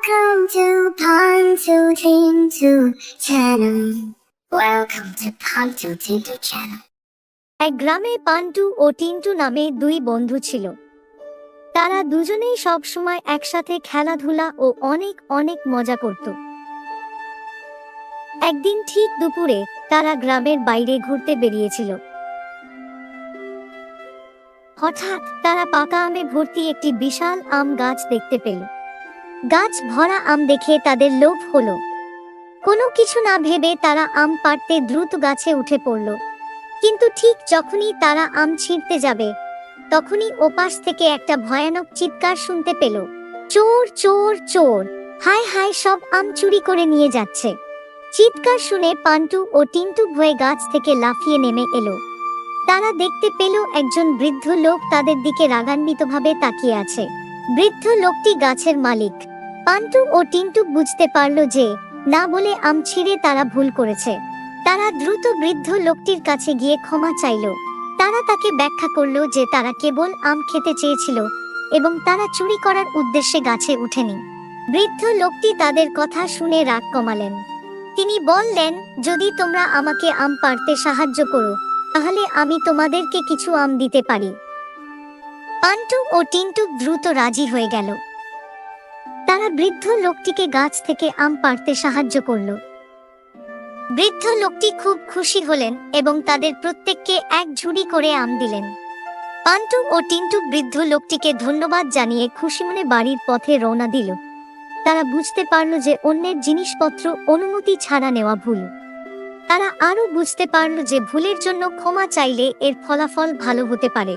Welcome to Pontu Tintu Channel. Welcome to Pontu Tintu Channel. এক গ্রামে পান্টু ও টিন্টু নামে দুই বন্ধু ছিল। তারা দুজনেই সব সময় একসাথে খেলাধুলা ও অনেক অনেক মজা করত। একদিন ঠিক দুপুরে তারা গ্রামের বাইরে ঘুরতে বেরিয়েছিল। হঠাৎ তারা পাকা আমে ভর্তি একটি বিশাল আম গাছ দেখতে পেল। গাছ ভরা আম দেখে তাদের লোভ হলো। কোনো কিছু না ভেবে তারা আম পাড়তে দ্রুত গাছে উঠে পড়ল। কিন্তু ঠিক যখনই তারা আম ছিঁড়তে যাবে তখনই ওপাশ থেকে একটা ভয়ানক চিৎকার শুনতে পেল, চোর চোর চোর, হায় হায়, সব আম চুরি করে নিয়ে যাচ্ছে। চিৎকার শুনে পান্টু ও টিন্টু ভয়ে গাছ থেকে লাফিয়ে নেমে এলো। তারা দেখতে পেল একজন বৃদ্ধ লোক তাদের দিকে রাগান্বিতভাবে তাকিয়ে আছে। বৃদ্ধ লোকটি গাছের মালিক। পান্টু ও টিন্টু বুঝতে পারল যে না বলে আম ছিঁড়ে তারা ভুল করেছে। তারা দ্রুত বৃদ্ধ লোকটির কাছে গিয়ে ক্ষমা চাইল। তারা তাকে ব্যাখ্যা করল যে তারা কেবল আম খেতে চেয়েছিল এবং তারা চুরি করার উদ্দেশ্যে গাছে উঠেনি। বৃদ্ধ লোকটি তাদের কথা শুনে রাগ কমালেন। তিনি বললেন, যদি তোমরা আমাকে আম পাড়তে সাহায্য করো তাহলে আমি তোমাদেরকে কিছু আম দিতে পারি। পান্টু ও টিন্টু দ্রুত রাজি হয়ে গেল। তারা বৃদ্ধ লোকটিকে গাছ থেকে আম পাড়তে সাহায্য করল। বৃদ্ধ লোকটি খুব খুশি হলেন এবং তাদের প্রত্যেককে এক ঝুড়ি করে আম দিলেন। পান্টু ও টিন্টু বৃদ্ধ লোকটিকে ধন্যবাদ জানিয়ে খুশিমনে বাড়ির পথে রওনা দিল। তারা বুঝতে পারল যে অন্যের জিনিসপত্র অনুমতি ছাড়া নেওয়া ভুল। তারা আরও বুঝতে পারল যে ভুলের জন্য ক্ষমা চাইলে এর ফলাফল ভালো হতে পারে।